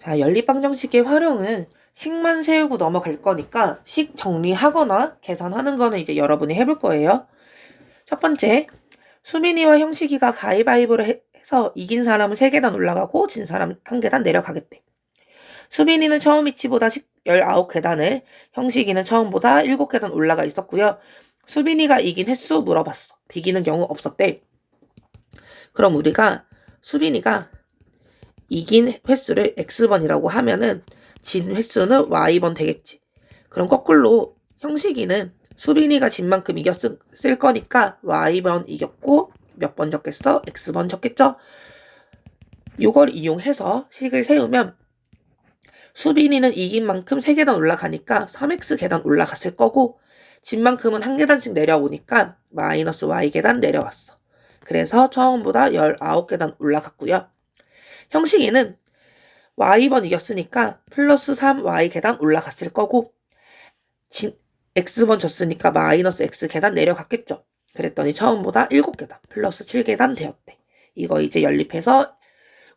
자, 연립방정식의 활용은 식만 세우고 넘어갈 거니까 식 정리하거나 계산하는 거는 이제 여러분이 해볼 거예요. 첫 번째, 수빈이와 형식이가 가위바위보를 해서 이긴 사람은 3계단 올라가고 진 사람은 1계단 내려가겠대. 수빈이는 처음 위치보다 19계단을, 형식이는 처음보다 7계단 올라가 있었고요. 수빈이가 이긴 횟수 물어봤어. 비기는 경우 없었대. 그럼 우리가 수빈이가 이긴 횟수를 x번이라고 하면은 진 횟수는 y번 되겠지. 그럼 거꾸로 형식이는 수빈이가 진 만큼 이겼을 거니까 y번 이겼고 몇 번 적겠어? x번 적겠죠? 요걸 이용해서 식을 세우면 수빈이는 이긴 만큼 3계단 올라가니까 3x 계단 올라갔을 거고 진 만큼은 1계단씩 내려오니까 마이너스 y계단 내려왔어. 그래서 처음보다 19계단 올라갔고요. 형식이는 y번 이겼으니까 플러스 3y 계단 올라갔을 거고 x번 졌으니까 마이너스 x 계단 내려갔겠죠. 그랬더니 처음보다 7계단 플러스 7계단 되었대. 이거 이제 연립해서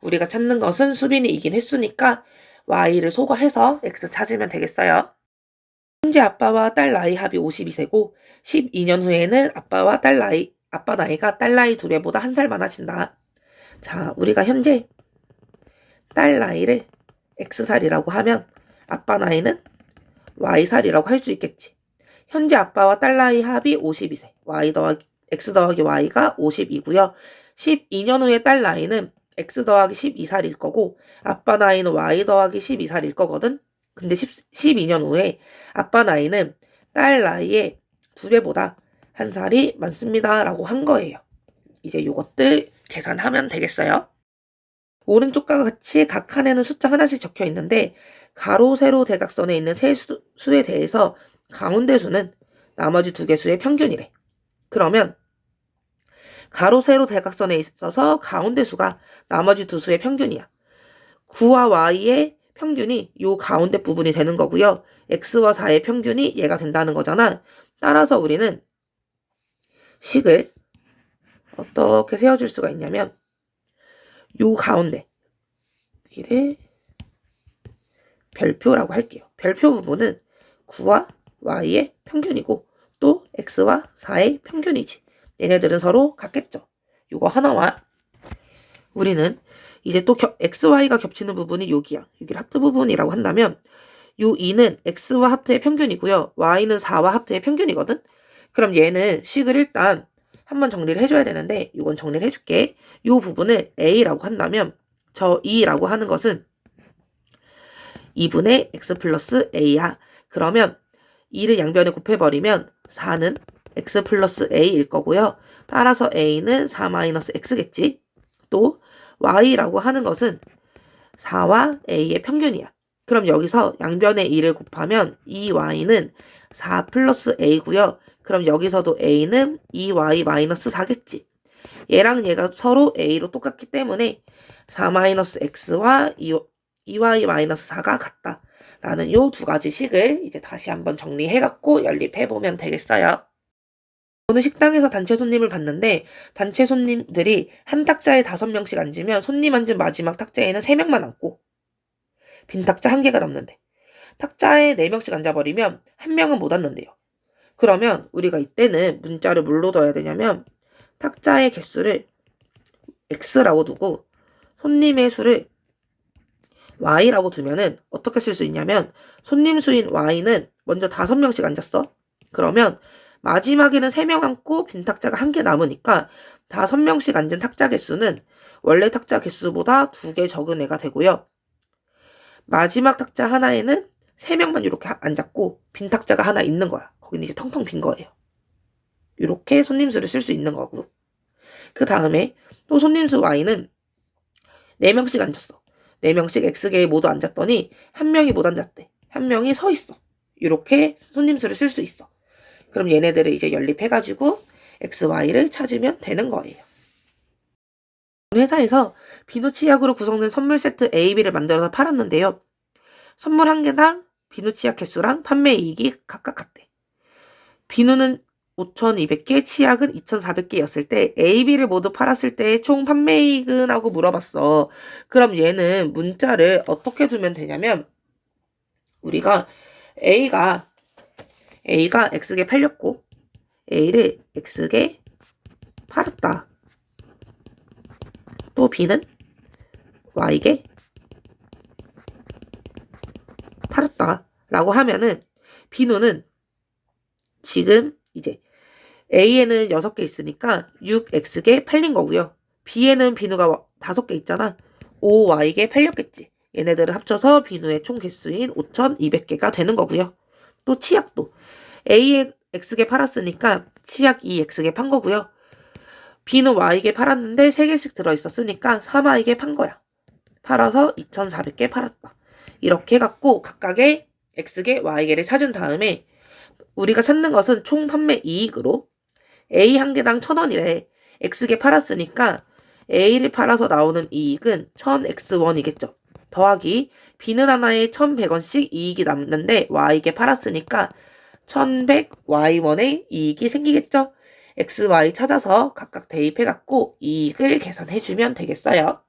우리가 찾는 것은 수빈이 이긴 횟수니까 y를 소거해서 x 찾으면 되겠어요. 현재 아빠와 딸 나이 합이 52세고 12년 후에는 아빠 나이가 딸 나이 2배보다 1살 많아진다. 자, 우리가 현재 딸 나이를 x살이라고 하면 아빠 나이는 y살이라고 할 수 있겠지. 현재 아빠와 딸 나이 합이 52세. x 더하기 y가 50이고요. 12년 후에 딸 나이는 x 더하기 12살일 거고 아빠 나이는 y 더하기 12살일 거거든. 근데 12년 후에 아빠 나이는 딸 나이의 2배보다 1살이 많습니다. 라고 한 거예요. 이제 요것들 계산하면 되겠어요. 오른쪽과 같이 각 칸에는 숫자 하나씩 적혀 있는데 가로, 세로, 대각선에 있는 세 수에 대해서 가운데 수는 나머지 2개 수의 평균이래. 그러면 가로, 세로, 대각선에 있어서 가운데 수가 나머지 2 수의 평균이야. 9와 y의 평균이 요 가운데 부분이 되는 거고요. x와 4의 평균이 얘가 된다는 거잖아. 따라서 우리는 식을 어떻게 세워줄 수가 있냐면 요 가운데 여기를 별표라고 할게요. 별표 부분은 9와 y의 평균이고 또 x와 4의 평균이지. 얘네들은 서로 같겠죠. 요거 하나와 우리는 이제 또 x, y가 겹치는 부분이 여기야. 여기를 하트 부분이라고 한다면 요 2는 x와 하트의 평균이고요. y는 4와 하트의 평균이거든. 그럼 얘는 식을 일단 한번 정리를 해줘야 되는데 이건 정리를 해줄게. 요 부분을 a라고 한다면 저 2라고 하는 것은 2분의 x 플러스 a야. 그러면 2를 양변에 곱해버리면 4는 x 플러스 a일 거고요. 따라서 a는 4 마이너스 x겠지. 또 y라고 하는 것은 4와 a의 평균이야. 그럼 여기서 양변에 2를 곱하면 2y는 4 플러스 a고요. 그럼 여기서도 a는 2y 마이너스 4겠지. 얘랑 얘가 서로 a로 똑같기 때문에 4 마이너스 x와 2y 마이너스 4가 같다. 라는 요 2가지 식을 이제 다시 한번 정리해갖고 연립해보면 되겠어요. 어느 식당에서 단체 손님을 봤는데 단체 손님들이 한 탁자에 5명씩 앉으면 손님 앉은 마지막 탁자에는 3명만 앉고 빈 탁자 1개가 남는데 탁자에 4명씩 앉아버리면 1명은 못 앉는데요. 그러면 우리가 이때는 문자를 뭘로 넣어야 되냐면 탁자의 개수를 x라고 두고 손님의 수를 y라고 두면은 어떻게 쓸 수 있냐면 손님 수인 y는 먼저 5명씩 앉았어. 그러면 마지막에는 3명 앉고 빈 탁자가 1개 남으니까 5명씩 앉은 탁자 개수는 원래 탁자 개수보다 2개 적은 애가 되고요. 마지막 탁자 하나에는 3명만 이렇게 앉았고 빈 탁자가 하나 있는 거야. 거기는 이제 텅텅 빈 거예요. 이렇게 손님 수를 쓸 수 있는 거고. 그 다음에 또 손님 수 y는 4명씩 앉았어. 4명씩 x개에 모두 앉았더니 1명이 못 앉았대. 1명이 서 있어. 이렇게 손님 수를 쓸 수 있어. 그럼 얘네들을 이제 연립해가지고 x, y를 찾으면 되는 거예요. 회사에서 비누 치약으로 구성된 선물 세트 A, B를 만들어서 팔았는데요. 선물 1개당 비누 치약 개수랑 판매 이익이 각각 같대. 비누는 5,200개, 치약은 2,400개였을 때 A, B를 모두 팔았을 때 총 판매이익은 하고 물어봤어. 그럼 얘는 문자를 어떻게 두면 되냐면 우리가 A가 X개 팔렸고 A를 X개 팔았다. 또 B는 Y개 팔았다. 라고 하면은 비누는 지금 이제 A에는 6개 있으니까 6X개 팔린 거고요. B에는 비누가 5개 있잖아. 5Y개 팔렸겠지. 얘네들을 합쳐서 비누의 총 개수인 5,200개가 되는 거고요. 또 치약도 A에 X개 팔았으니까 치약 2X개 판 거고요. B는 Y개 팔았는데 3개씩 들어있었으니까 3Y개 판 거야. 팔아서 2,400개 팔았다. 이렇게 해갖고 각각의 X개, Y개를 찾은 다음에 우리가 찾는 것은 총 판매 이익으로 A 한 개당 1,000원이래. X개 팔았으니까 A를 팔아서 나오는 이익은 1000X1이겠죠. 더하기 B는 하나에 1,100원씩 이익이 남는데 Y개 팔았으니까 1,100Y1의 이익이 생기겠죠. X, Y 찾아서 각각 대입해갖고 이익을 계산해주면 되겠어요.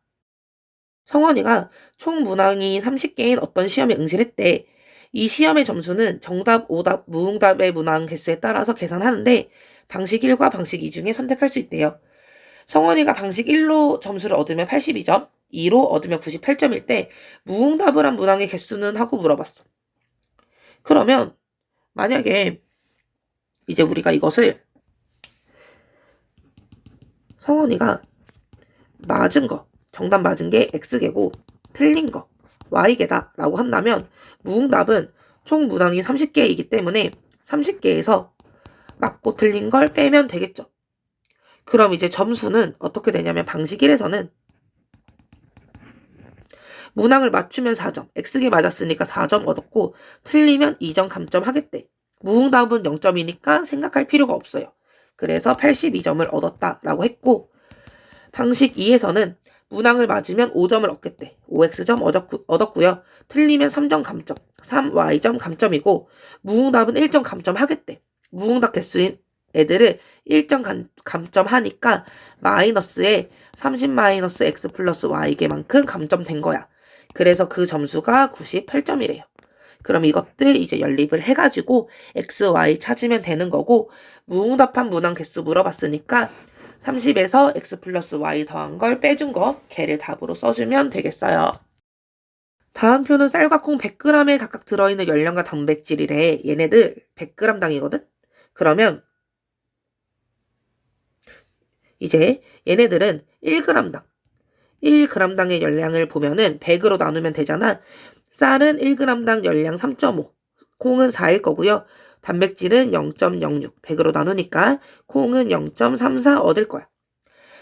성원이가 총 문항이 30개인 어떤 시험에 응시를 했대. 이 시험의 점수는 정답, 오답, 무응답의 문항 개수에 따라서 계산하는데 방식 1과 방식 2 중에 선택할 수 있대요. 성원이가 방식 1로 점수를 얻으면 82점, 2로 얻으면 98점일 때 무응답을 한 문항의 개수는 하고 물어봤어. 그러면 만약에 이제 우리가 이것을 성원이가 맞은 거, 정답 맞은 게 X개고 틀린 거 Y개다 라고 한다면 무응답은 총 문항이 30개이기 때문에 30개에서 맞고 틀린 걸 빼면 되겠죠. 그럼 이제 점수는 어떻게 되냐면 방식 1에서는 문항을 맞추면 4점, X개 맞았으니까 4점 얻었고 틀리면 2점 감점하겠대. 무응답은 0점이니까 생각할 필요가 없어요. 그래서 82점을 얻었다라고 했고 방식 2에서는 문항을 맞으면 5점을 얻겠대. 5X점 얻었고요. 틀리면 3점 감점, 3Y점 감점이고 무응답은 1점 감점하겠대. 무응답 개수인 애들을 1점 감점하니까 마이너스에 30-X 플러스 Y개만큼 감점된 거야. 그래서 그 점수가 98점이래요. 그럼 이것들 이제 연립을 해가지고 X, Y 찾으면 되는 거고 무응답한 문항 개수 물어봤으니까 30에서 X 플러스 Y 더한 걸 빼준 거 걔를 답으로 써주면 되겠어요. 다음 표는 쌀과 콩 100g에 각각 들어있는 열량과 단백질이래. 얘네들 100g 당이거든? 그러면 이제 얘네들은 1g당의 열량을 보면은 100으로 나누면 되잖아. 쌀은 1g당 열량 3.5, 콩은 4일 거고요. 단백질은 0.06, 100으로 나누니까 콩은 0.34 얻을 거야.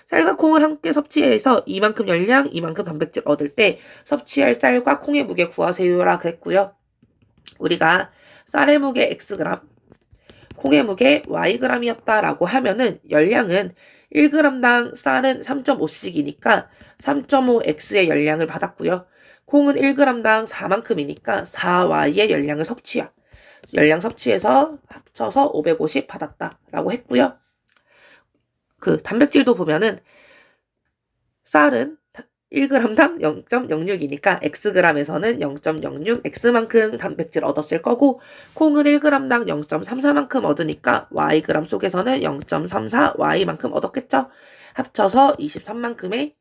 쌀과 콩을 함께 섭취해서 이만큼 열량, 이만큼 단백질 얻을 때 섭취할 쌀과 콩의 무게 구하세요라 그랬고요. 우리가 쌀의 무게 Xg, 콩의 무게 Yg이었다라고 하면은 열량은 1g당 쌀은 3.5씩이니까 3.5X의 열량을 받았고요. 콩은 1g당 4만큼이니까 4Y의 열량을 섭취야. 열량 섭취해서 합쳐서 550 받았다라고 했고요. 그 단백질도 보면은 쌀은 1g당 0.06이니까 Xg에서는 0.06 X만큼 단백질 얻었을 거고 콩은 1g당 0.34만큼 얻으니까 Yg 속에서는 0.34 Y만큼 얻었겠죠. 합쳐서 23만큼의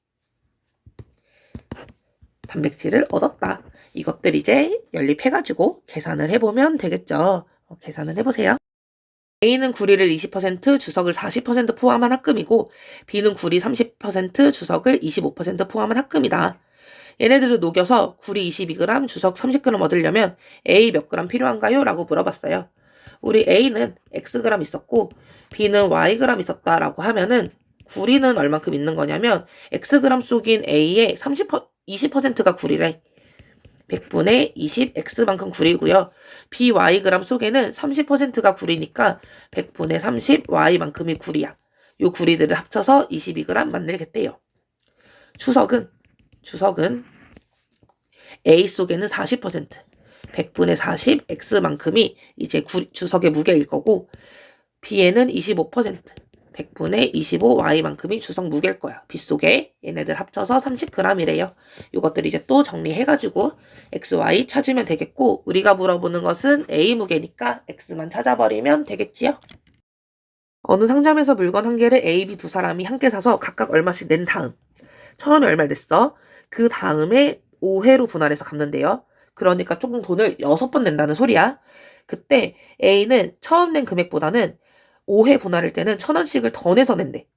단백질을 얻었다. 이것들 이제 연립해가지고 계산을 해보면 되겠죠. 계산을 해보세요. A는 구리를 20%, 주석을 40% 포함한 합금이고 B는 구리 30%, 주석을 25% 포함한 합금이다. 얘네들을 녹여서 구리 22g, 주석 30g 얻으려면 A 몇 g 필요한가요? 라고 물어봤어요. 우리 A는 Xg 있었고 B는 Yg 있었다라고 하면은 구리는 얼만큼 있는 거냐면 Xg 속인 A의 20%가 구리래. 100분의 20 X만큼 구리고요. BYg 속에는 30%가 구리니까 100분의 30 Y만큼이 구리야. 요 구리들을 합쳐서 22g 만들겠대요. 주석은 A 속에는 40%, 100분의 40 X만큼이 이제 주석의 무게일 거고 B에는 25%, 100분의 25Y만큼이 주석 무게일 거야. 빗속에 얘네들 합쳐서 30g이래요. 이것들 이제 또 정리해가지고 XY 찾으면 되겠고, 우리가 물어보는 것은 A 무게니까 X만 찾아버리면 되겠지요. 어느 상점에서 물건 한 개를 A, B 두 사람이 함께 사서 각각 얼마씩 낸 다음, 처음에 얼마 냈어? 그 다음에 5회로 분할해서 갚는데요. 그러니까 조금 돈을 6번 낸다는 소리야. 그때 A는 처음 낸 금액보다는 5회 분할할 때는 1,000원씩을 더 내서 낸대.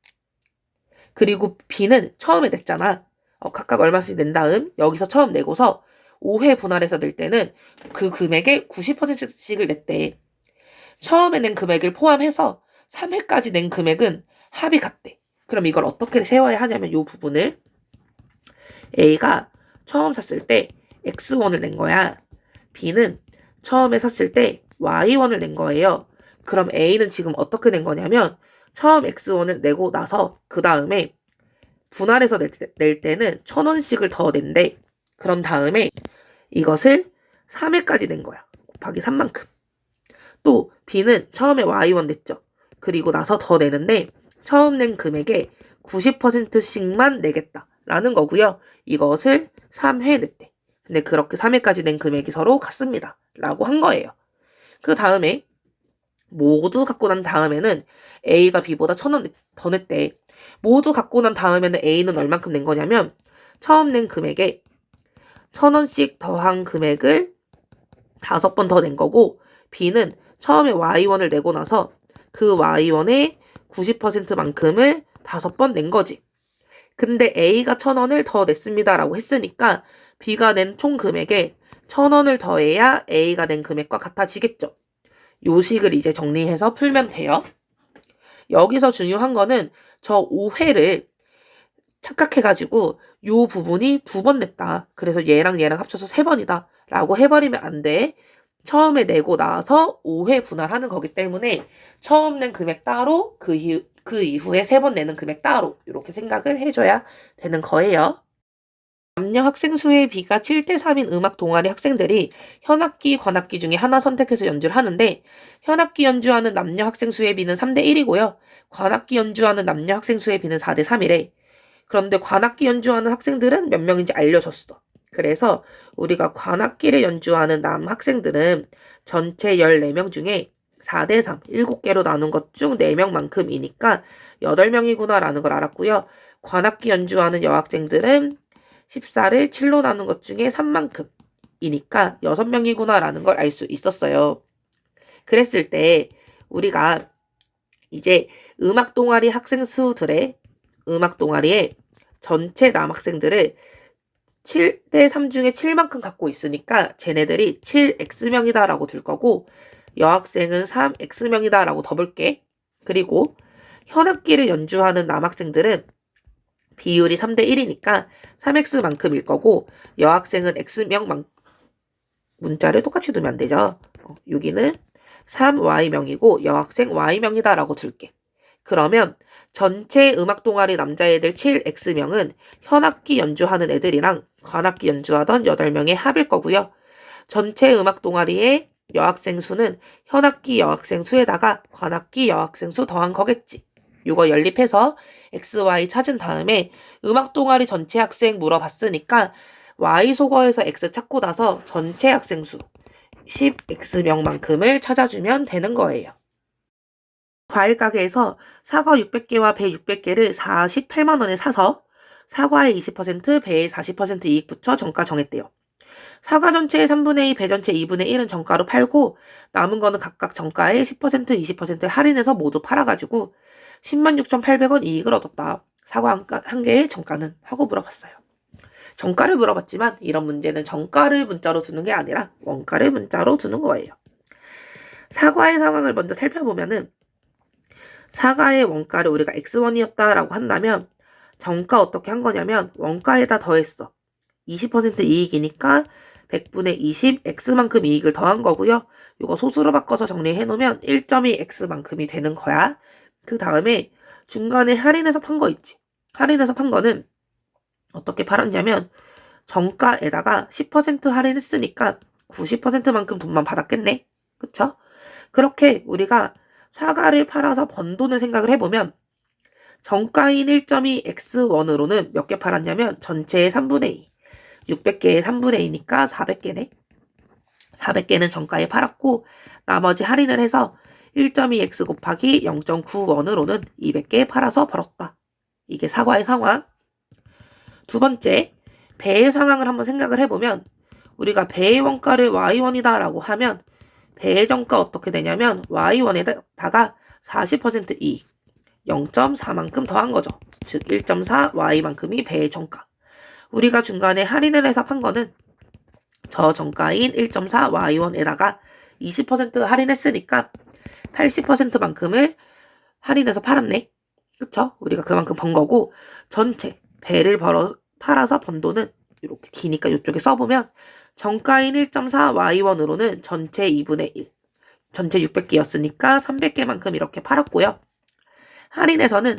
그리고 B는 처음에 냈잖아. 각각 얼마씩 낸 다음 여기서 처음 내고서 5회 분할해서 낼 때는 그 금액의 90%씩을 냈대. 처음에 낸 금액을 포함해서 3회까지 낸 금액은 합이 같대. 그럼 이걸 어떻게 세워야 하냐면 이 부분을 A가 처음 샀을 때 X1을 낸 거야. B는 처음에 샀을 때 Y1을 낸 거예요. 그럼 A는 지금 어떻게 낸 거냐면 처음 X1을 내고 나서 그 다음에 분할해서 낼 때는 1,000원씩을 더 낸대. 그런 다음에 이것을 3회까지 낸 거야. 곱하기 3만큼. 또 B는 처음에 Y1 냈죠. 그리고 나서 더 내는데 처음 낸 금액의 90%씩만 내겠다 라는 거고요. 이것을 3회 냈대. 근데 그렇게 3회까지 낸 금액이 서로 같습니다 라고 한 거예요. 그 다음에 모두 갖고 난 다음에는 A가 B보다 1,000원 더 냈대. 모두 갖고 난 다음에는 A는 얼만큼 낸 거냐면 처음 낸 금액에 1,000원씩 더한 금액을 5번 더 낸 거고, B는 처음에 Y1을 내고 나서 그 Y1의 90%만큼을 5번 낸 거지. 근데 A가 1,000원을 더 냈습니다 라고 했으니까 B가 낸 총 금액에 1,000원을 더해야 A가 낸 금액과 같아지겠죠. 요 식을 이제 정리해서 풀면 돼요. 여기서 중요한 거는 저 5회를 착각해가지고 요 부분이 2번 냈다. 그래서 얘랑 얘랑 합쳐서 3번이다 라고 해버리면 안 돼. 처음에 내고 나서 5회 분할하는 거기 때문에 처음 낸 금액 따로, 그 이후에 3번 내는 금액 따로 이렇게 생각을 해줘야 되는 거예요. 남녀 학생 수의 비가 7대3인 음악 동아리 학생들이 현악기, 관악기 중에 하나 선택해서 연주를 하는데, 현악기 연주하는 남녀 학생 수의 비는 3대1이고요. 관악기 연주하는 남녀 학생 수의 비는 4대3이래. 그런데 관악기 연주하는 학생들은 몇 명인지 알려줬어. 그래서 우리가 관악기를 연주하는 남학생들은 전체 14명 중에 4대3, 7개로 나눈 것 중 4명만큼이니까 8명이구나 라는 걸 알았고요. 관악기 연주하는 여학생들은 14를 7로 나눈 것 중에 3만큼이니까 6명이구나 라는 걸 알 수 있었어요. 그랬을 때 우리가 이제 음악 동아리 학생 수들의 음악 동아리의 전체 남학생들을 7대3 중에 7만큼 갖고 있으니까 쟤네들이 7X명이다 라고 둘 거고, 여학생은 3X명이다 라고 더 볼게. 그리고 현악기를 연주하는 남학생들은 비율이 3대1이니까 3X만큼일 거고, 여학생은 X명 문자를 똑같이 두면 안 되죠. 여기는 3Y명이고 여학생 Y명이다 라고 둘게. 그러면 전체 음악 동아리 남자애들 7X명은 현악기 연주하는 애들이랑 관악기 연주하던 8명의 합일 거고요. 전체 음악 동아리의 여학생 수는 현악기 여학생 수에다가 관악기 여학생 수 더한 거겠지. 이거 연립해서 XY 찾은 다음에 음악 동아리 전체 학생 물어봤으니까 Y 소거해서 X 찾고 나서 전체 학생 수 10X명만큼을 찾아주면 되는 거예요. 과일 가게에서 사과 600개와 배 600개를 48만원에 사서 사과의 20%, 배의 40% 이익 붙여 정가 정했대요. 사과 전체의 3분의 2, 배 전체 2분의 1은 정가로 팔고 남은 거는 각각 정가의 10%, 20% 할인해서 모두 팔아가지고 106,800원 이익을 얻었다. 사과 한 개의 정가는? 하고 물어봤어요. 정가를 물어봤지만 이런 문제는 정가를 문자로 두는 게 아니라 원가를 문자로 두는 거예요. 사과의 상황을 먼저 살펴보면은 사과의 원가를 우리가 X1이었다라고 한다면 정가 어떻게 한 거냐면 원가에다 더했어. 20% 이익이니까 100분의 20 X만큼 이익을 더한 거고요. 이거 소수로 바꿔서 정리해 놓으면 1.2 X만큼이 되는 거야. 그 다음에 중간에 할인해서 판 거 있지. 할인해서 판 거는 어떻게 팔았냐면 정가에다가 10% 할인했으니까 90%만큼 돈만 받았겠네. 그쵸? 그렇게 우리가 사과를 팔아서 번 돈을 생각을 해보면 정가인 1.2 X1으로는 몇 개 팔았냐면 전체의 3분의 2. 600개의 3분의 2니까 400개네. 400개는 정가에 팔았고 나머지 할인을 해서 1.2x 곱하기 0.91으로는 200개 팔아서 벌었다. 이게 사과의 상황. 두 번째, 배의 상황을 한번 생각을 해보면 우리가 배의 원가를 y1이다 라고 하면 배의 정가 어떻게 되냐면 y1에다가 40% 이익 0.4만큼 더한 거죠. 즉 1.4 y만큼이 배의 정가. 우리가 중간에 할인을 해서 판 거는 저 정가인 1.4 y1에다가 20% 할인했으니까 80%만큼을 할인해서 팔았네. 그쵸? 우리가 그만큼 번 거고 전체 배를 팔아서 번 돈은 이렇게 기니까 이쪽에 써보면 정가인 1.4 y1으로는 전체 2분의 1 전체 600개였으니까 300개만큼 이렇게 팔았고요. 할인해서는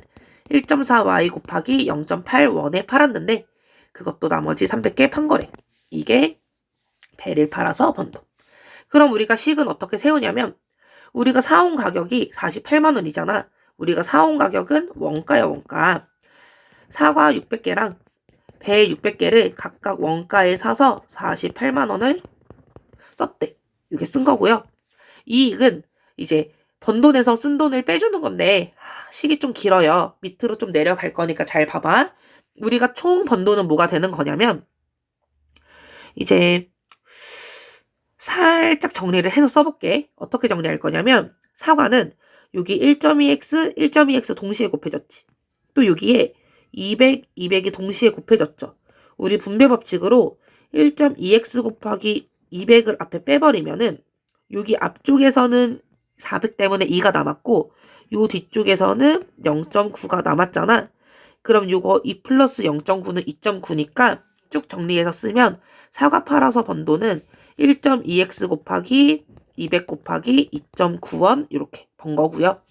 1.4 y 곱하기 0.8원에 팔았는데 그것도 나머지 300개 판 거래. 이게 배를 팔아서 번 돈. 그럼 우리가 식은 어떻게 세우냐면 우리가 사온 가격이 48만 원이잖아. 우리가 사온 가격은 원가야 원가. 사과 600개랑 배 600개를 각각 원가에 사서 48만 원을 썼대. 이게 쓴 거고요. 이익은 이제 번 돈에서 쓴 돈을 빼주는 건데 식이 좀 길어요. 밑으로 좀 내려갈 거니까 잘 봐봐. 우리가 총 번 돈은 뭐가 되는 거냐면 이제 살짝 정리를 해서 써볼게. 어떻게 정리할 거냐면 사과는 여기 1.2x, 1.2x 동시에 곱해졌지. 또 여기에 200, 200이 동시에 곱해졌죠. 우리 분배 법칙으로 1.2x 곱하기 200을 앞에 빼버리면은 여기 앞쪽에서는 400 때문에 2가 남았고 요 뒤쪽에서는 0.9가 남았잖아. 그럼 요거 2 플러스 0.9는 2.9니까 쭉 정리해서 쓰면 사과 팔아서 번 돈은 1.2x 곱하기 200 곱하기 2.9원 이렇게 번 거고요.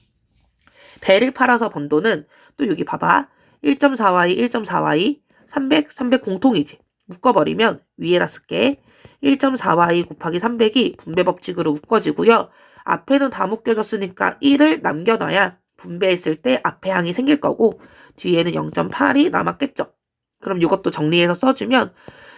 배를 팔아서 번 돈은 또 여기 봐봐. 1.4y, 1.4y, 300, 300 공통이지. 묶어버리면 위에다 쓸게. 1.4y 곱하기 300이 분배 법칙으로 묶어지고요. 앞에는 다 묶여졌으니까 1을 남겨놔야 분배했을 때 앞에 항이 생길 거고 뒤에는 0.8이 남았겠죠. 그럼 이것도 정리해서 써주면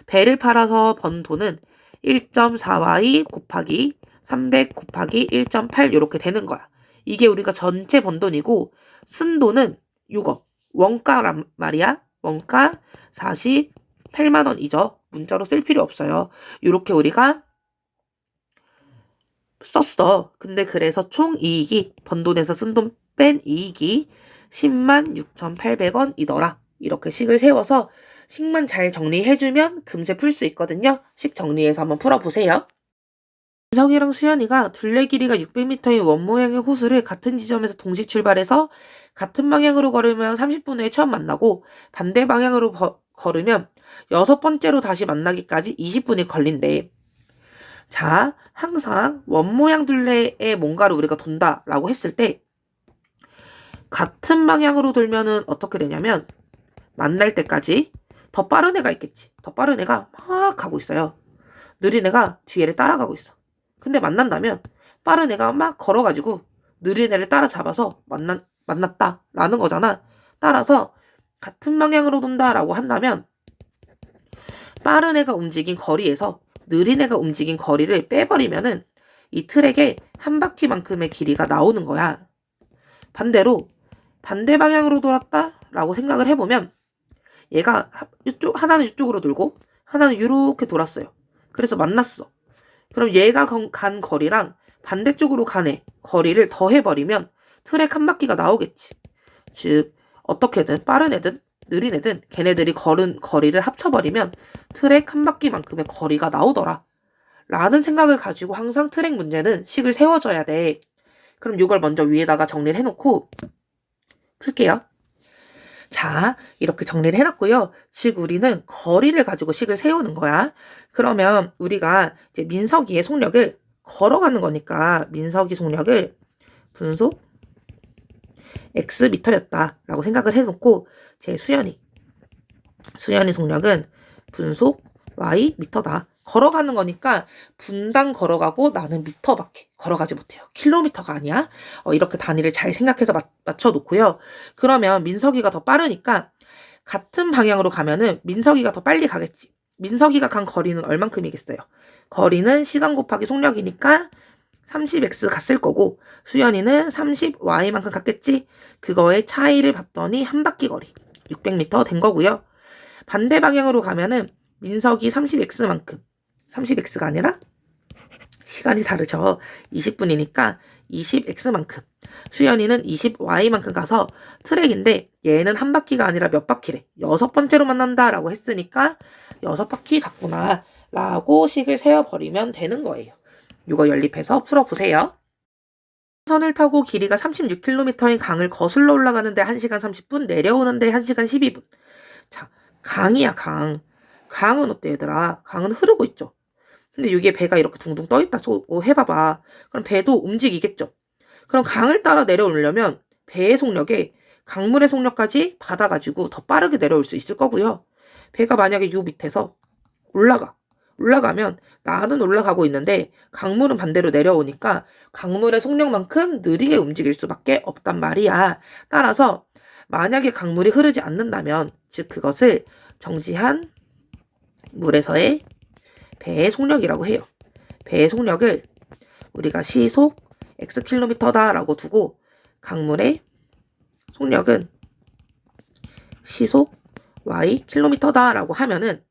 배를 팔아서 번 돈은 1.4y 곱하기 300 곱하기 1.8 이렇게 되는 거야. 이게 우리가 전체 번 돈이고 쓴 돈은 이거 원가란 말이야. 원가 48만 원이죠. 문자로 쓸 필요 없어요. 이렇게 우리가 썼어. 근데 그래서 총 이익이 번 돈에서 쓴 돈 뺀 이익이 10만 6,800원이더라. 이렇게 식을 세워서 식만 잘 정리해주면 금세 풀 수 있거든요. 식 정리해서 한번 풀어보세요. 민석이랑 수연이가 둘레 길이가 600m인 원 모양의 호수를 같은 지점에서 동시 출발해서 같은 방향으로 걸으면 30분 후에 처음 만나고 반대 방향으로 걸으면 6번째로 다시 만나기까지 20분이 걸린대. 자, 항상 원 모양 둘레에 뭔가를 우리가 돈다라고 했을 때 같은 방향으로 돌면은 어떻게 되냐면 만날 때까지 더 빠른 애가 있겠지. 더 빠른 애가 막 가고 있어요. 느린 애가 뒤에를 따라가고 있어. 근데 만난다면 빠른 애가 막 걸어가지고 느린 애를 따라잡아서 만났다라는 거잖아. 따라서 같은 방향으로 돈다라고 한다면 빠른 애가 움직인 거리에서 느린 애가 움직인 거리를 빼버리면은 이 트랙에 한 바퀴만큼의 길이가 나오는 거야. 반대로 반대 방향으로 돌았다라고 생각을 해보면 얘가 하나는 이쪽으로 돌고 하나는 이렇게 돌았어요. 그래서 만났어. 그럼 얘가 간 거리랑 반대쪽으로 가네 거리를 더해버리면 트랙 한 바퀴가 나오겠지. 즉 어떻게든 빠른 애든 느린 애든 걔네들이 걸은 거리를 합쳐버리면 트랙 한 바퀴만큼의 거리가 나오더라. 라는 생각을 가지고 항상 트랙 문제는 식을 세워줘야 돼. 그럼 이걸 먼저 위에다가 정리를 해놓고 풀게요. 자, 이렇게 정리를 해놨고요. 즉 우리는 거리를 가지고 식을 세우는 거야. 그러면 우리가 이제 민석이의 속력을 걸어가는 거니까 민석이 속력을 분속 X미터였다라고 생각을 해놓고 제 수연이 속력은 분속 Y미터다. 걸어가는 거니까 분당 걸어가고 나는 미터밖에 걸어가지 못해요. 킬로미터가 아니야. 이렇게 단위를 잘 생각해서 맞춰 놓고요. 그러면 민석이가 더 빠르니까 같은 방향으로 가면은 민석이가 더 빨리 가겠지. 민석이가 간 거리는 얼만큼이겠어요? 거리는 시간 곱하기 속력이니까 30x 갔을 거고 수연이는 30y만큼 갔겠지. 그거의 차이를 봤더니 한 바퀴 거리 600m 된 거고요. 반대 방향으로 가면은 민석이 30x만큼 30x가 아니라 시간이 다르죠. 20분이니까 20x만큼 수연이는 20y만큼 가서 트랙인데 얘는 한 바퀴가 아니라 몇 바퀴래. 6번째로 만난다 라고 했으니까 6바퀴 갔구나 라고 식을 세어버리면 되는 거예요. 이거 연립해서 풀어보세요. 선을 타고 길이가 36km인 강을 거슬러 올라가는데 1시간 30분, 내려오는데 1시간 12분. 자, 강이야, 강. 강은 어때, 얘들아? 강은 흐르고 있죠? 근데 여기에 배가 이렇게 둥둥 떠있다 해봐봐. 그럼 배도 움직이겠죠? 그럼 강을 따라 내려오려면 배의 속력에 강물의 속력까지 받아가지고 더 빠르게 내려올 수 있을 거고요. 배가 만약에 요 밑에서 올라가면 나는 올라가고 있는데 강물은 반대로 내려오니까 강물의 속력만큼 느리게 움직일 수밖에 없단 말이야. 따라서 만약에 강물이 흐르지 않는다면 즉 그것을 정지한 물에서의 배의 속력이라고 해요. 배의 속력을 우리가 시속 xkm다 라고 두고 강물의 속력은 시속 y km다 라고 하면은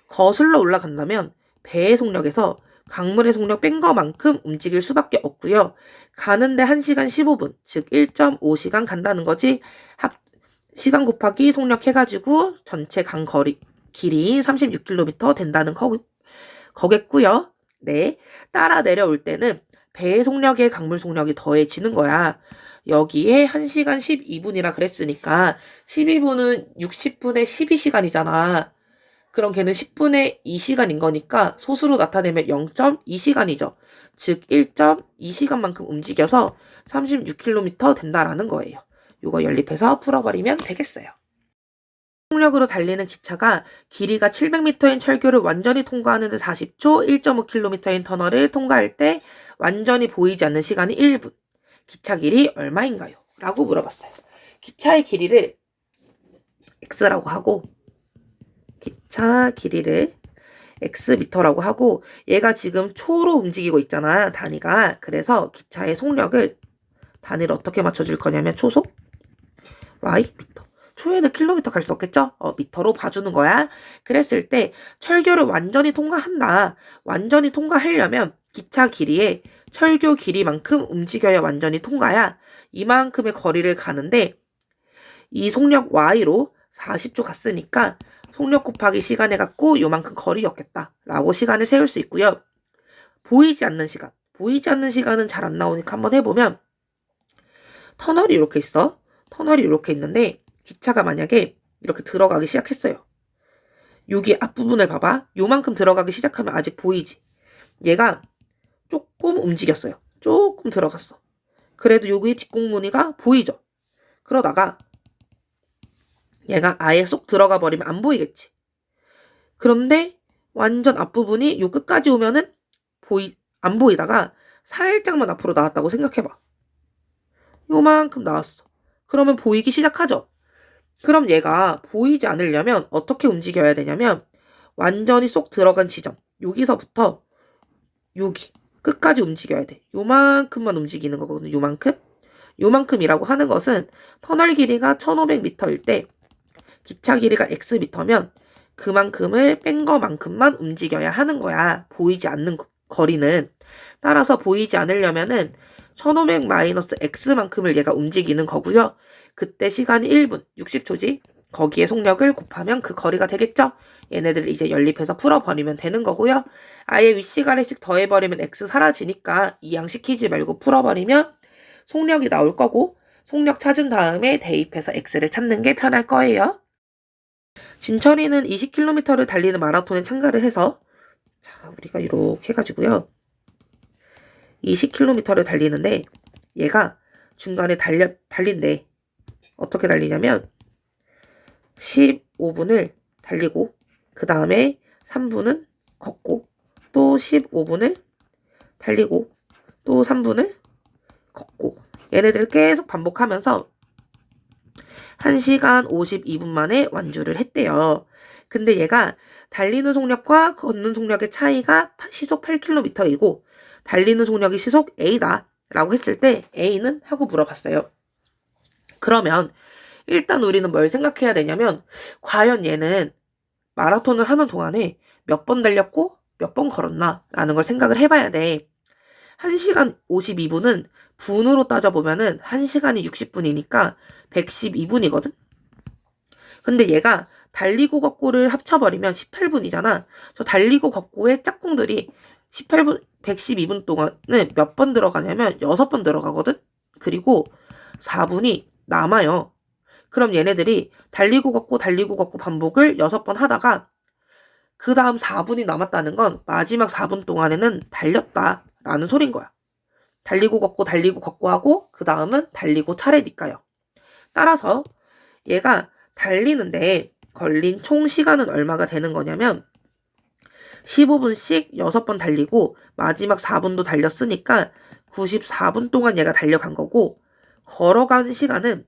거슬러 올라간다면 배의 속력에서 강물의 속력 뺀 거만큼 움직일 수밖에 없고요. 가는데 1시간 15분, 즉 1.5시간 간다는 거지. 시간 곱하기 속력 해가지고 전체 강 길이 36km 된다는 거겠고요. 네, 따라 내려올 때는 배의 속력에 강물 속력이 더해지는 거야. 여기에 1시간 12분이라 그랬으니까 12분은 60분의 12시간이잖아. 그럼 걔는 10분의 2시간인 거니까 소수로 나타내면 0.2시간이죠. 즉 1.2시간만큼 움직여서 36km 된다라는 거예요. 이거 연립해서 풀어버리면 되겠어요. 속력으로 달리는 기차가 길이가 700m인 철교를 완전히 통과하는데 40초, 1.5km인 터널을 통과할 때 완전히 보이지 않는 시간이 1분. 기차 길이 얼마인가요? 라고 물어봤어요. 기차의 길이를 x라고 하고 기차 길이를 x미터라고 하고 얘가 지금 초로 움직이고 있잖아. 단위가. 그래서 기차의 속력을 단위를 어떻게 맞춰줄 거냐면 초속 y 미터. 초에는 킬로미터 갈 수 없겠죠? 미터로 봐주는 거야. 그랬을 때 철교를 완전히 통과한다. 완전히 통과하려면 기차 길이에 철교 길이만큼 움직여야 완전히 통과야. 이만큼의 거리를 가는데 이 속력 y로 40초 갔으니까 속력 곱하기 시간 해갖고 요만큼 거리였겠다 라고 시간을 세울 수 있고요. 보이지 않는 시간. 보이지 않는 시간은 잘 안 나오니까 한번 해보면 터널이 이렇게 있어. 터널이 이렇게 있는데 기차가 만약에 이렇게 들어가기 시작했어요. 여기 앞부분을 봐봐. 요만큼 들어가기 시작하면 아직 보이지. 얘가 조금 움직였어요. 조금 들어갔어. 그래도 여기 뒷공무니가 보이죠. 그러다가 얘가 아예 쏙 들어가 버리면 안 보이겠지. 그런데 완전 앞부분이 요 끝까지 오면은 안 보이다가 살짝만 앞으로 나왔다고 생각해봐. 요만큼 나왔어. 그러면 보이기 시작하죠. 그럼 얘가 보이지 않으려면 어떻게 움직여야 되냐면 완전히 쏙 들어간 지점 여기서부터 여기 끝까지 움직여야 돼. 요만큼만 움직이는 거거든요. 요만큼. 요만큼이라고 하는 것은 터널 길이가 1500m일 때 기차 길이가 x미터면 그만큼을 뺀 거만큼만 움직여야 하는 거야. 보이지 않는 거리는. 따라서 보이지 않으려면은 1500 마이너스 x만큼을 얘가 움직이는 거고요. 그때 시간이 1분, 60초지. 거기에 속력을 곱하면 그 거리가 되겠죠? 얘네들 이제 연립해서 풀어버리면 되는 거고요. 아예 윗시간에씩 더해버리면 x 사라지니까 이양시키지 말고 풀어버리면 속력이 나올 거고 속력 찾은 다음에 대입해서 x를 찾는 게 편할 거예요. 진철이는 20km를 달리는 마라톤에 참가를 해서 자 우리가 이렇게 해가지고요. 20km를 달리는데 얘가 중간에 달린대. 어떻게 달리냐면 15분을 달리고 그 다음에 3분은 걷고 또 15분을 달리고 또 3분을 걷고 얘네들 계속 반복하면서 1시간 52분 만에 완주를 했대요. 근데 얘가 달리는 속력과 걷는 속력의 차이가 시속 8km이고 달리는 속력이 시속 A다 라고 했을 때 A는? 하고 물어봤어요. 그러면 일단 우리는 뭘 생각해야 되냐면 과연 얘는 마라톤을 하는 동안에 몇 번 달렸고 몇 번 걸었나 라는 걸 생각을 해봐야 돼. 1시간 52분은 분으로 따져보면은 1시간이 60분이니까 112분이거든? 근데 얘가 달리고 걷고를 합쳐버리면 18분이잖아. 저 달리고 걷고의 짝꿍들이 18분, 112분 동안은 몇 번 들어가냐면 6번 들어가거든? 그리고 4분이 남아요. 그럼 얘네들이 달리고 걷고 반복을 6번 하다가 그 다음 4분이 남았다는 건 마지막 4분 동안에는 달렸다라는 소린 거야. 달리고 걷고 하고 그 다음은 달리고 차례니까요. 따라서 얘가 달리는데 걸린 총 시간은 얼마가 되는 거냐면 15분씩 6번 달리고 마지막 4분도 달렸으니까 94분 동안 얘가 달려간 거고 걸어간 시간은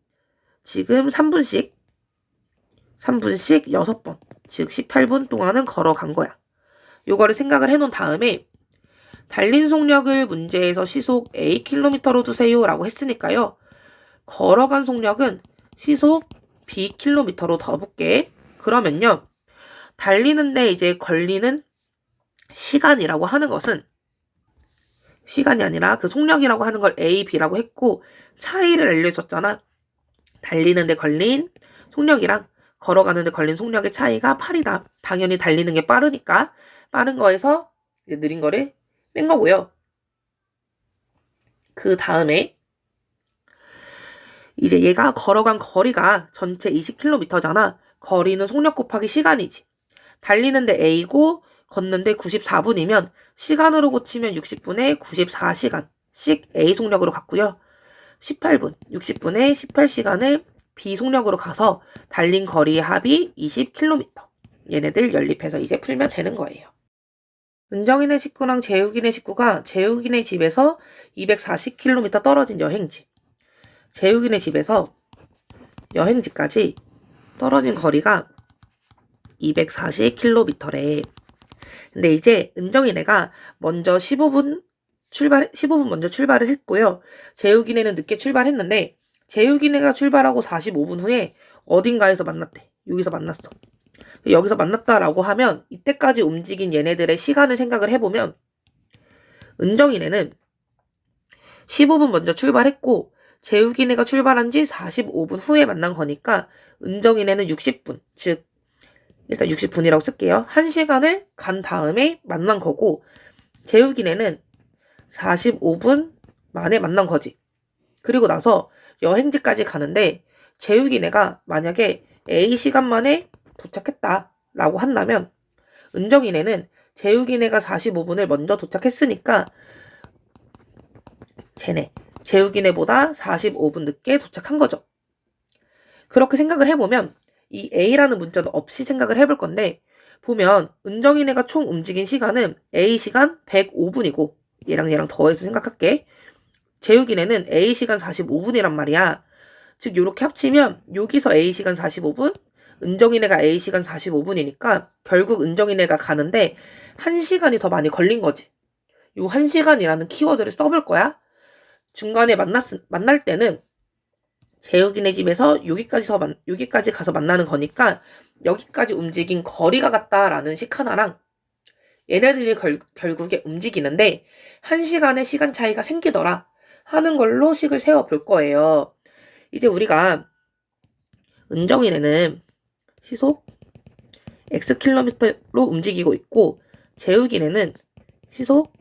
지금 3분씩 6번 즉 18분 동안은 걸어간 거야. 요거를 생각을 해놓은 다음에 달린 속력을 문제에서 시속 Akm로 두세요 라고 했으니까요. 걸어간 속력은 시속 Bkm로 둬볼게. 그러면요. 달리는데 이제 걸리는 시간이라고 하는 것은 시간이 아니라 그 속력이라고 하는 걸 A, B라고 했고 차이를 알려줬잖아. 달리는데 걸린 속력이랑 걸어가는데 걸린 속력의 차이가 8이다. 당연히 달리는 게 빠르니까 빠른 거에서 이제 느린 거를 뺀 거고요. 그 다음에 이제 얘가 걸어간 거리가 전체 20km잖아. 거리는 속력 곱하기 시간이지. 달리는데 A고 걷는데 94분이면 시간으로 고치면 60분에 94시간씩 A 속력으로 갔고요. 18분, 60분에 18시간을 B 속력으로 가서 달린 거리의 합이 20km. 얘네들 연립해서 이제 풀면 되는 거예요. 은정이네 식구랑 재욱이네 식구가 재욱이네 집에서 240km 떨어진 여행지. 재욱이네 집에서 여행지까지 떨어진 거리가 240km래. 근데 이제 은정이네가 먼저 15분 먼저 출발을 했고요. 재욱이네는 늦게 출발했는데 재욱이네가 출발하고 45분 후에 어딘가에서 만났대. 여기서 만났어. 여기서 만났다라고 하면 이때까지 움직인 얘네들의 시간을 생각을 해보면 은정이네는 15분 먼저 출발했고 재욱이네가 출발한 지 45분 후에 만난 거니까 은정이네는 60분, 즉 일단 60분이라고 쓸게요. 1시간을 간 다음에 만난 거고 재욱이네는 45분 만에 만난 거지. 그리고 나서 여행지까지 가는데 재욱이네가 만약에 A 시간 만에 도착했다라고 한다면 은정이네는 재욱이네가 45분을 먼저 도착했으니까 재욱이네보다 45분 늦게 도착한 거죠. 그렇게 생각을 해보면 이 A라는 문자도 없이 생각을 해볼 건데 보면 은정이네가 총 움직인 시간은 A 시간 105분이고 얘랑 더해서 생각할게. 재욱이네는 A 시간 45분이란 말이야. 즉 요렇게 합치면 여기서 A 시간 45분, 은정이네가 A 시간 45분이니까 결국 은정이네가 가는데 1시간이 더 많이 걸린 거지. 요 1시간이라는 키워드를 써볼 거야. 중간에 만날 때는 재욱이네 집에서 여기까지 가서 만나는 거니까 여기까지 움직인 거리가 같다라는 식 하나랑 얘네들이 결국에 움직이는데 1시간의 시간 차이가 생기더라 하는 걸로 식을 세워볼 거예요. 이제 우리가 은정이네는 시속 Xkm로 움직이고 있고 재욱이네는 시속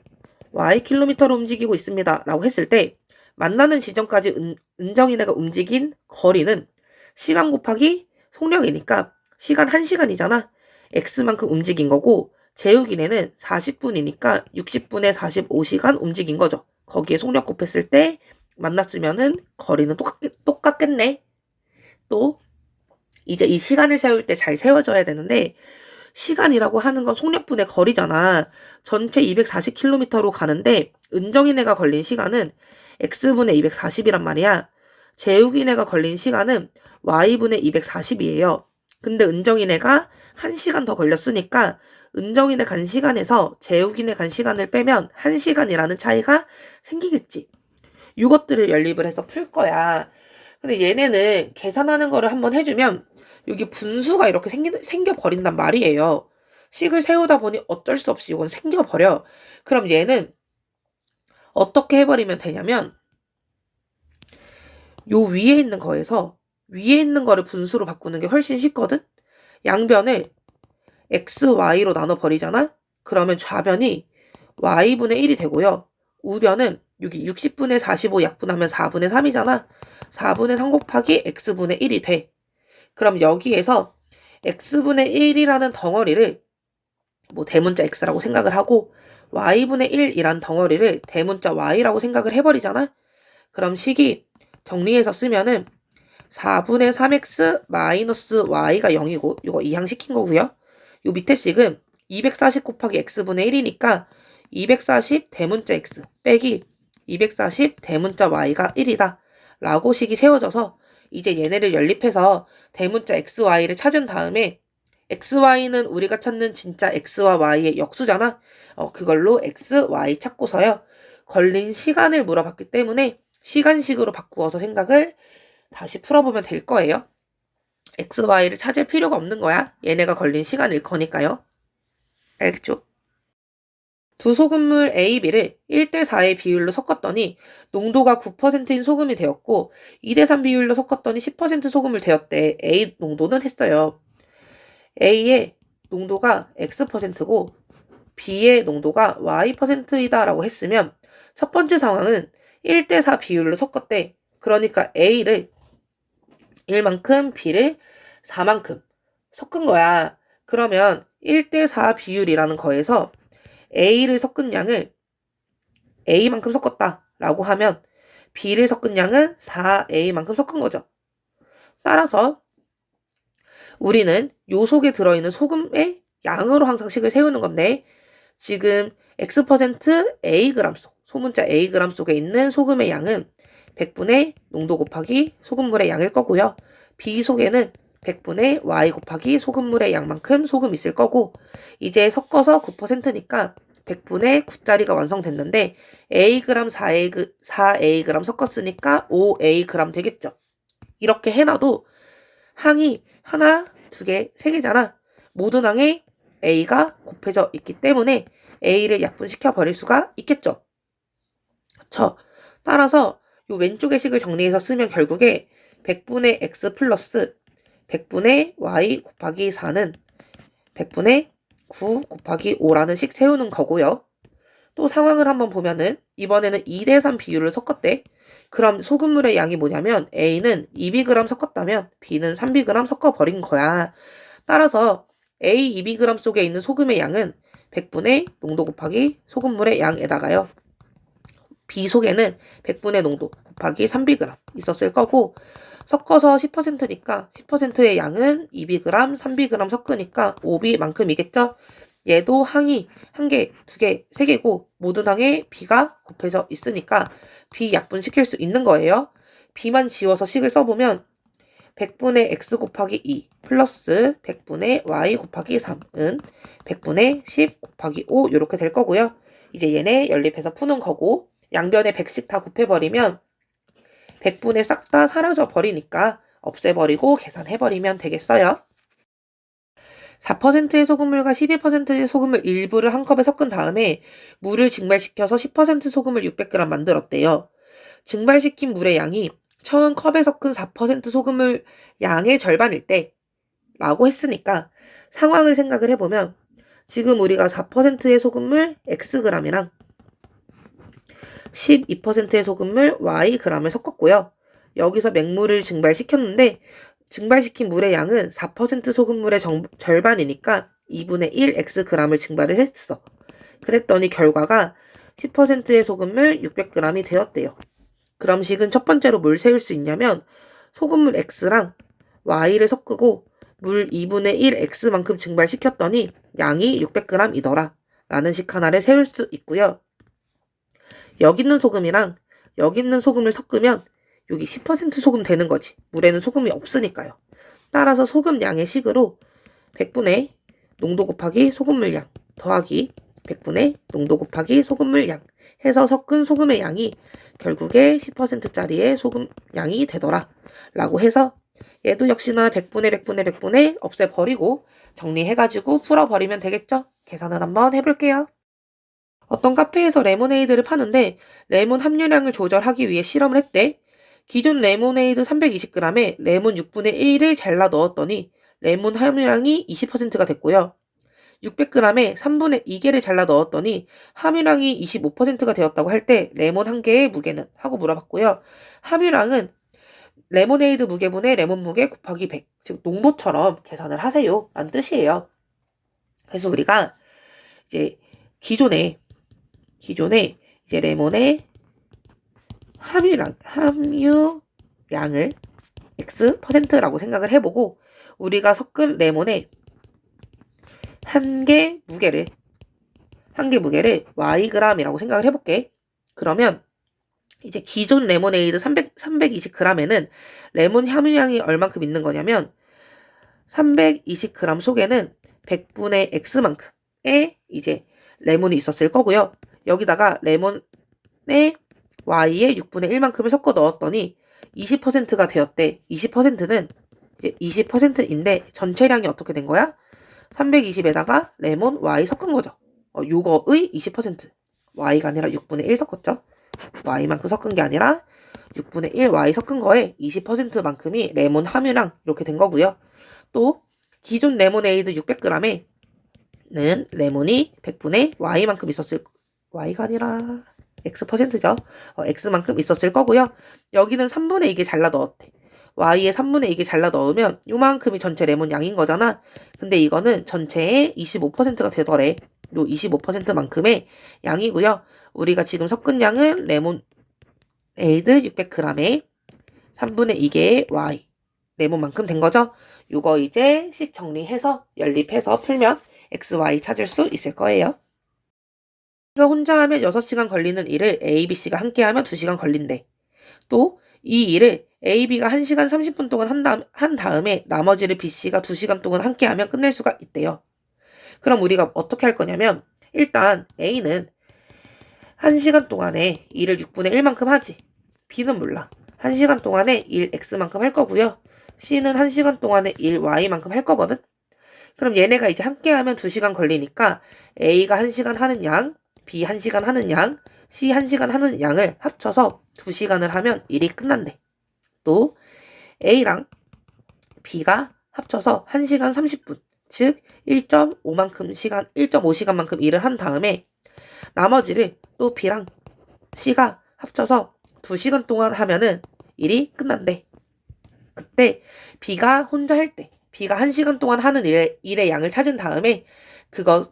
Ykm로 움직이고 있습니다 라고 했을 때 만나는 지점까지 은정이네가 움직인 거리는 시간 곱하기 속력이니까 시간 1시간이잖아. X만큼 움직인 거고 재욱이네는 40분이니까 60분에 45시간 움직인 거죠. 거기에 속력 곱했을 때 만났으면은 거리는 똑같겠네. 또 이제 이 시간을 세울 때 잘 세워져야 되는데 시간이라고 하는 건 속력분의 거리잖아. 전체 240km로 가는데 은정이네가 걸린 시간은 x분의 240이란 말이야. 재욱이네가 걸린 시간은 y분의 240이에요. 근데 은정이네가 1시간 더 걸렸으니까 은정이네 간 시간에서 재욱이네 간 시간을 빼면 1시간이라는 차이가 생기겠지. 이것들을 연립을 해서 풀 거야. 근데 얘네는 계산하는 거를 한번 해주면 여기 분수가 이렇게 생겨버린단 말이에요. 식을 세우다 보니 어쩔 수 없이 이건 생겨버려. 그럼 얘는 어떻게 해버리면 되냐면 요 위에 있는 거에서 위에 있는 거를 분수로 바꾸는 게 훨씬 쉽거든? 양변을 x, y로 나눠버리잖아? 그러면 좌변이 y분의 1이 되고요. 우변은 여기 60분의 45 약분하면 4분의 3이잖아? 4분의 3 곱하기 x분의 1이 돼. 그럼 여기에서 x분의 1이라는 덩어리를 뭐 대문자 x라고 생각을 하고 y분의 1이란 덩어리를 대문자 y라고 생각을 해버리잖아? 그럼 식이 정리해서 쓰면은 4분의 3x 마이너스 y가 0이고 이거 이항시킨 거고요. 요 밑에 식은 240 곱하기 x분의 1이니까 240 대문자 x 빼기 240 대문자 y가 1이다 라고 식이 세워져서 이제 얘네를 연립해서 대문자 xy를 찾은 다음에 xy는 우리가 찾는 진짜 x와 y의 역수잖아. 그걸로 x, y 찾고서요. 걸린 시간을 물어봤기 때문에 시간식으로 바꾸어서 생각을 다시 풀어보면 될 거예요. x, y를 찾을 필요가 없는 거야. 얘네가 걸린 시간일 거니까요. 알겠죠? 두 소금물 A, B를 1대4의 비율로 섞었더니 농도가 9%인 소금이 되었고 2대3 비율로 섞었더니 10% 소금을 되었대. A 농도는 했어요. A의 농도가 X%고 B의 농도가 Y%이다 라고 했으면 첫 번째 상황은 1대4 비율로 섞었대. 그러니까 A를 1만큼, B를 4만큼 섞은 거야. 그러면 1대4 비율이라는 거에서 A를 섞은 양을 A만큼 섞었다 라고 하면 B를 섞은 양은 4A만큼 섞은 거죠. 따라서 우리는 요 속에 들어있는 소금의 양으로 항상 식을 세우는 건데 지금 X% Ag 속, 소문자 Ag 속에 있는 소금의 양은 100분의 농도 곱하기 소금물의 양일 거고요. B 속에는 100분의 Y 곱하기 소금물의 양만큼 소금 있을 거고 이제 섞어서 9%니까 100분의 9짜리가 완성됐는데 Ag 4Ag 섞었으니까 5Ag 되겠죠. 이렇게 해놔도 항이 하나, 두 개, 세 개잖아. 모든 항에 A가 곱해져 있기 때문에 A를 약분시켜 버릴 수가 있겠죠. 그쵸? 따라서 요 왼쪽의 식을 정리해서 쓰면 결국에 100분의 x 플러스 100분의 y 곱하기 4는 100분의 9 곱하기 5라는 식 세우는 거고요. 또 상황을 한번 보면은 이번에는 2대3 비율을 섞었대. 그럼 소금물의 양이 뭐냐면 A는 2bg 섞었다면 B는 3bg 섞어버린 거야. 따라서 A 2bg 속에 있는 소금의 양은 100분의 농도 곱하기 소금물의 양에다가요. B 속에는 100분의 농도 곱하기 3bg 있었을 거고 섞어서 10%니까 10%의 양은 2bg, 3bg 섞으니까 5b만큼이겠죠? 얘도 항이 1개, 2개, 3개고 모든 항에 B가 곱해져 있으니까 B 약분시킬 수 있는 거예요. B만 지워서 식을 써보면 100분의 x 곱하기 2 플러스 100분의 y 곱하기 3은 100분의 10 곱하기 5 이렇게 될 거고요. 이제 얘네 연립해서 푸는 거고 양변에 100씩 다 곱해버리면 100분의 싹 다 사라져 버리니까 없애버리고 계산해버리면 되겠어요. 4%의 소금물과 12%의 소금물 일부를 한 컵에 섞은 다음에 물을 증발시켜서 10% 소금을 600g 만들었대요. 증발시킨 물의 양이 처음 컵에 섞은 4% 소금물 양의 절반일 때 라고 했으니까 상황을 생각을 해보면 지금 우리가 4%의 소금물 Xg이랑 12%의 소금물 Yg을 섞었고요. 여기서 맹물을 증발시켰는데 증발시킨 물의 양은 4% 소금물의 절반이니까 2분의 1 Xg을 증발을 했어. 그랬더니 결과가 10%의 소금물 600g이 되었대요. 그럼 식은 첫 번째로 뭘 세울 수 있냐면 소금물 X랑 Y를 섞고 물 2분의 1 X만큼 증발시켰더니 양이 600g이더라. 라는 식 하나를 세울 수 있고요. 여기 있는 소금이랑 여기 있는 소금을 섞으면 여기 10% 소금 되는 거지. 물에는 소금이 없으니까요. 따라서 소금 양의 식으로 100분의 농도 곱하기 소금물 양 더하기 100분의 농도 곱하기 소금물 양 해서 섞은 소금의 양이 결국에 10%짜리의 소금 양이 되더라. 라고 해서 얘도 역시나 100분의 100분의 100분의 없애버리고 정리해가지고 풀어버리면 되겠죠? 계산을 한번 해볼게요. 어떤 카페에서 레모네이드를 파는데 레몬 함유량을 조절하기 위해 실험을 했대. 기존 레모네이드 320g에 레몬 6분의 1을 잘라 넣었더니 레몬 함유량이 20%가 됐고요. 600g에 3분의 2개를 잘라 넣었더니 함유량이 25%가 되었다고 할 때 레몬 한 개의 무게는? 하고 물어봤고요. 함유량은 레모네이드 무게분의 레몬 무게 곱하기 100, 즉 농도처럼 계산을 하세요 라는 뜻이에요. 그래서 우리가 이제 기존에 이제 레몬의 함유량을 X%라고 생각을 해보고 우리가 섞은 레몬의 한 개 무게를 Yg이라고 생각을 해볼게. 그러면 이제 기존 레모네이드 320g에는 레몬 함유량이 얼만큼 있는 거냐면 320g 속에는 100분의 X만큼의 이제 레몬이 있었을 거고요. 여기다가 레몬의 Y의 6분의 1만큼을 섞어 넣었더니 20%가 되었대. 20%는 이제 20%인데 전체량이 어떻게 된 거야? 320에다가 레몬 Y 섞은 거죠. 요거의 20%. Y가 아니라 6분의 1 섞었죠. Y만큼 섞은 게 아니라 6분의 1 Y 섞은 거에 20%만큼이 레몬 함유량 이렇게 된 거고요. 또 기존 레모네이드 600g에는 레몬이 100분의 Y만큼 있었을 Y가 아니라 X%죠. X만큼 있었을 거고요. 여기는 3분의 2개 잘라 넣었대. Y에 3분의 2개 잘라 넣으면 요만큼이 전체 레몬 양인 거잖아. 근데 이거는 전체의 25%가 되더래. 요 25%만큼의 양이고요. 우리가 지금 섞은 양은 레몬에이드 600g에 3분의 2개의 Y 레몬만큼 된 거죠. 요거 이제 식 정리해서 연립해서 풀면 XY 찾을 수 있을 거예요. 이거 혼자 하면 6시간 걸리는 일을 A, B, C가 함께 하면 2시간 걸린대. 또 이 일을 A, B가 1시간 30분 동안 한 다음에 나머지를 B, C가 2시간 동안 함께 하면 끝낼 수가 있대요. 그럼 우리가 어떻게 할 거냐면 일단 A는 1시간 동안에 일을 6분의 1만큼 하지. B는 몰라. 1시간 동안에 일 X만큼 할 거고요. C는 1시간 동안에 일 Y만큼 할 거거든. 그럼 얘네가 이제 함께 하면 2시간 걸리니까 A가 1시간 하는 양, B 1시간 하는 양, C 1시간 하는 양을 합쳐서 2시간을 하면 일이 끝난대. 또 A랑 B가 합쳐서 1시간 30분, 즉 1.5시간만큼 일을 한 다음에 나머지를 또 B랑 C가 합쳐서 2시간 동안 하면은 일이 끝난대. 그때 B가 혼자 할 때, B가 1시간 동안 하는 일의 양을 찾은 다음에 그거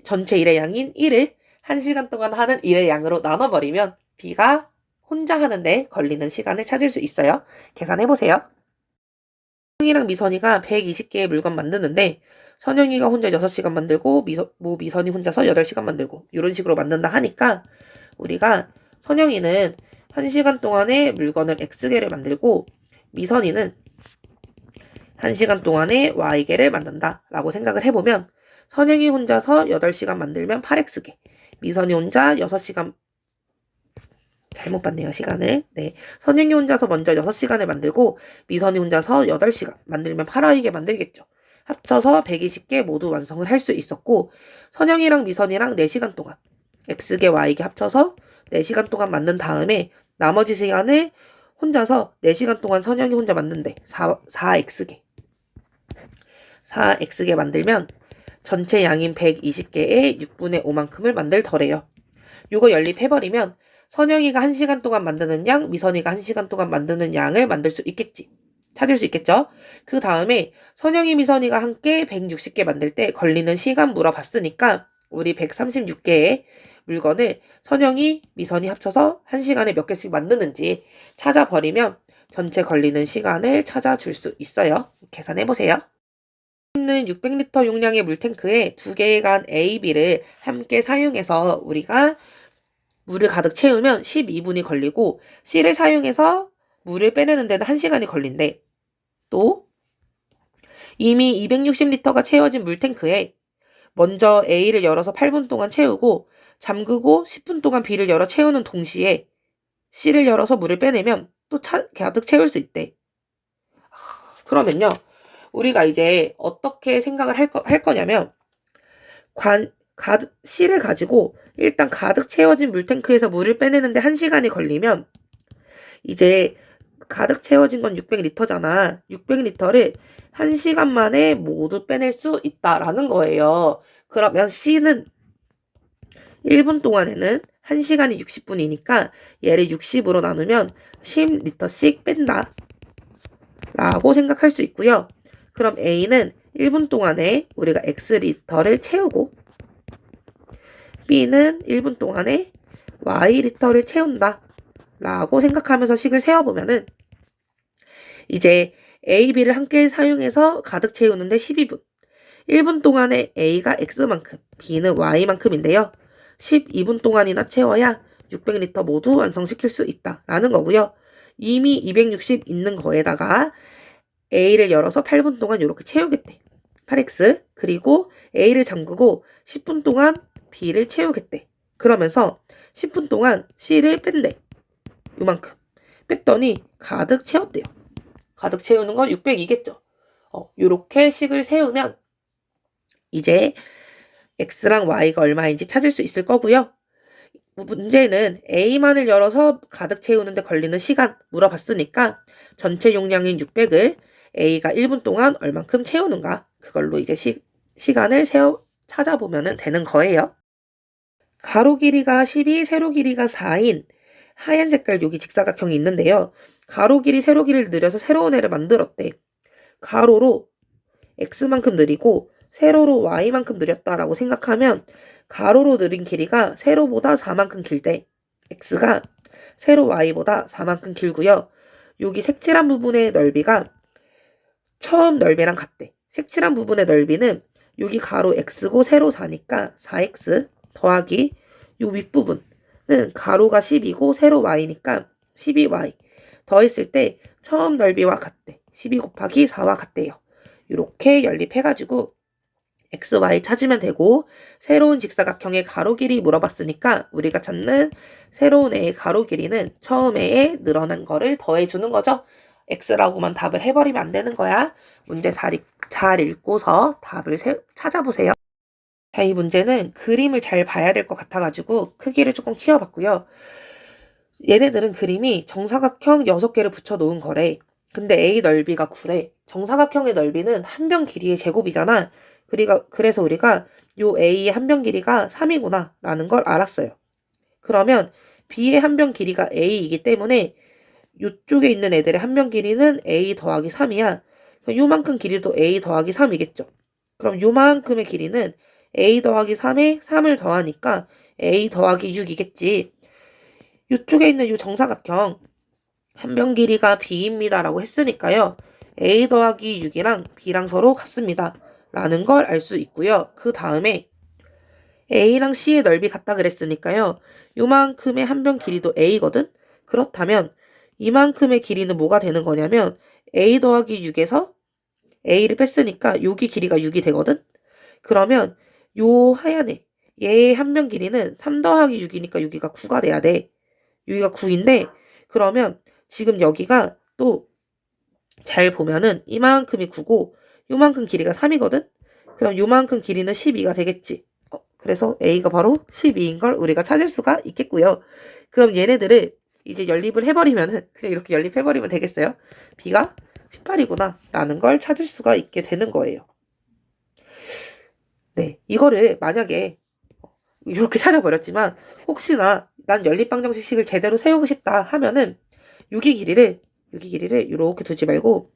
전체 일의 양인 1을 1시간 동안 하는 일의 양으로 나눠버리면 B가 혼자 하는데 걸리는 시간을 찾을 수 있어요. 계산해보세요. 선영이랑 미선이가 120개의 물건 만드는데 선영이가 혼자 6시간 만들고 미선이 혼자서 8시간 만들고 이런 식으로 만든다 하니까 우리가 선영이는 1시간 동안에 물건을 X개를 만들고 미선이는 1시간 동안에 Y개를 만든다 라고 생각을 해보면 선영이 혼자서 8시간 만들면 8X개, 미선이 혼자 6시간 잘못 봤네요, 시간을. 네. 선영이 혼자서 먼저 6시간을 만들고 미선이 혼자서 8시간 만들면 8Y개 만들겠죠. 합쳐서 120개 모두 완성을 할 수 있었고 선영이랑 미선이랑 4시간 동안 X개, Y개 합쳐서 4시간 동안 만든 다음에 나머지 시간을 혼자서 4시간 동안 선영이 혼자 만든대. 4X개. 4X개 만들면 전체 양인 120개의 6분의 5만큼을 만들더래요. 요거 연립해버리면 선영이가 1시간 동안 만드는 양, 미선이가 1시간 동안 만드는 양을 만들 수 있겠지. 찾을 수 있겠죠? 그 다음에 선영이, 미선이가 함께 160개 만들 때 걸리는 시간 물어봤으니까 우리 136개의 물건을 선영이, 미선이 합쳐서 1시간에 몇 개씩 만드는지 찾아버리면 전체 걸리는 시간을 찾아줄 수 있어요. 계산해보세요. 있는 600리터 용량의 물탱크에 2개의 간 A, B를 함께 사용해서 우리가 물을 가득 채우면 12분이 걸리고 C를 사용해서 물을 빼내는 데는 1시간이 걸린대. 또 이미 260리터가 채워진 물탱크에 먼저 A를 열어서 8분 동안 채우고 잠그고 10분 동안 B를 열어 채우는 동시에 C를 열어서 물을 빼내면 또 가득 채울 수 있대. 그러면요, 우리가 이제 어떻게 생각을 할 거냐면 C를 가지고 일단 가득 채워진 물탱크에서 물을 빼내는데 1시간이 걸리면 이제 가득 채워진 건 600리터잖아. 600리터를 1시간 만에 모두 빼낼 수 있다라는 거예요. 그러면 C는 1분 동안에는 1시간이 60분이니까 얘를 60으로 나누면 10리터씩 뺀다 라고 생각할 수 있고요. 그럼 A는 1분 동안에 우리가 X리터를 채우고 B는 1분 동안에 Y리터를 채운다 라고 생각하면서 식을 세워보면은 이제 A, B를 함께 사용해서 가득 채우는데 12분 1분 동안에 A가 X만큼 B는 Y만큼인데요. 12분 동안이나 채워야 600리터 모두 완성시킬 수 있다 라는 거고요. 이미 260 있는 거에다가 A를 열어서 8분 동안 이렇게 채우겠대. 8X 그리고 A를 잠그고 10분 동안 B를 채우겠대. 그러면서 10분 동안 C를 뺀대. 요만큼 뺐더니 가득 채웠대요. 가득 채우는 건 600이겠죠. 요렇게 식을 세우면 이제 X랑 Y가 얼마인지 찾을 수 있을 거고요. 문제는 A만을 열어서 가득 채우는데 걸리는 시간 물어봤으니까 전체 용량인 600을 A가 1분 동안 얼만큼 채우는가 그걸로 이제 시간을 찾아보면 되는 거예요. 가로 길이가 12, 세로 길이가 4인 하얀 색깔 여기 직사각형이 있는데요. 가로 길이 세로 길이를 늘려서 새로운 애를 만들었대. 가로로 X만큼 느리고 세로로 Y만큼 느렸다라고 생각하면 가로로 느린 길이가 세로보다 4만큼 길대. X가 세로 Y보다 4만큼 길고요. 여기 색칠한 부분의 넓이가 처음 넓이랑 같대. 색칠한 부분의 넓이는 여기 가로 X고 세로 4니까 4X 더하기 요 윗부분은 가로가 10이고 세로 Y니까 12Y 더했을 때 처음 넓이와 같대. 12 곱하기 4와 같대요. 이렇게 연립해가지고 X, Y 찾으면 되고 새로운 직사각형의 가로 길이 물어봤으니까 우리가 찾는 새로운 애의 가로 길이는 처음 애에 늘어난 거를 더해주는 거죠. X라고만 답을 해버리면 안 되는 거야. 문제 잘 읽고서 답을 찾아보세요. 자, 이 문제는 그림을 잘 봐야 될 것 같아가지고 크기를 조금 키워봤고요. 얘네들은 그림이 정사각형 6개를 붙여 놓은 거래. 근데 A 넓이가 9래. 정사각형의 넓이는 한 변 길이의 제곱이잖아. 그래서 우리가 요 A의 한 변 길이가 3이구나 라는 걸 알았어요. 그러면 B의 한 변 길이가 A이기 때문에 요쪽에 있는 애들의 한 변 길이는 A 더하기 3이야. 요만큼 길이도 A 더하기 3이겠죠. 그럼 요만큼의 길이는 A 더하기 3에 3을 더하니까 A 더하기 6이겠지. 요쪽에 있는 요 정사각형 한 변 길이가 B입니다 라고 했으니까요. A 더하기 6이랑 B랑 서로 같습니다. 라는 걸 알 수 있고요. 그 다음에 A랑 C의 넓이 같다 그랬으니까요. 요만큼의 한 변 길이도 A거든? 그렇다면 이만큼의 길이는 뭐가 되는 거냐면 A 더하기 6에서 A를 뺐으니까 여기 길이가 6이 되거든? 그러면 요 하얀 애 얘의 한 변 길이는 3 더하기 6이니까 여기가 9가 돼야 돼. 여기가 9인데 그러면 지금 여기가 또 잘 보면은 이만큼이 9고 요만큼 길이가 3이거든? 그럼 요만큼 길이는 12가 되겠지. 그래서 A가 바로 12인 걸 우리가 찾을 수가 있겠고요. 그럼 얘네들을 이제 연립을 해버리면은 그냥 이렇게 연립해버리면 되겠어요. B가 18이구나 라는 걸 찾을 수가 있게 되는 거예요. 네, 이거를 만약에 이렇게 찾아버렸지만 혹시나 난 연립방정식을 제대로 세우고 싶다 하면은 여기 길이를 이렇게 두지 말고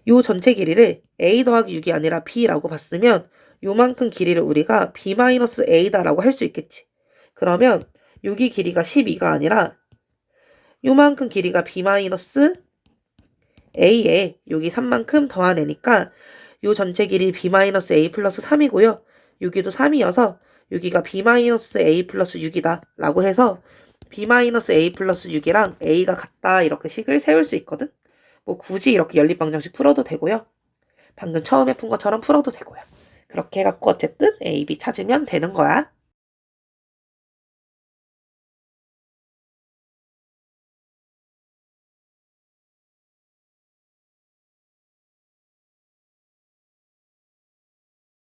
요 전체 길이를 A 더하기 6이 아니라 B라고 봤으면 요만큼 길이를 우리가 B-A다라고 할 수 있겠지. 그러면 여기 길이가 12가 아니라 요만큼 길이가 B-A다 a에 여기 3만큼 더하내니까 요 전체 길이 b-a 플러스 3이고요. 여기도 3이어서 여기가 b-a 플러스 6이다 라고 해서 b-a 플러스 6이랑 a가 같다 이렇게 식을 세울 수 있거든. 뭐 굳이 이렇게 연립방정식 풀어도 되고요. 방금 처음에 푼 것처럼 풀어도 되고요. 그렇게 해갖고 어쨌든 a, b 찾으면 되는 거야.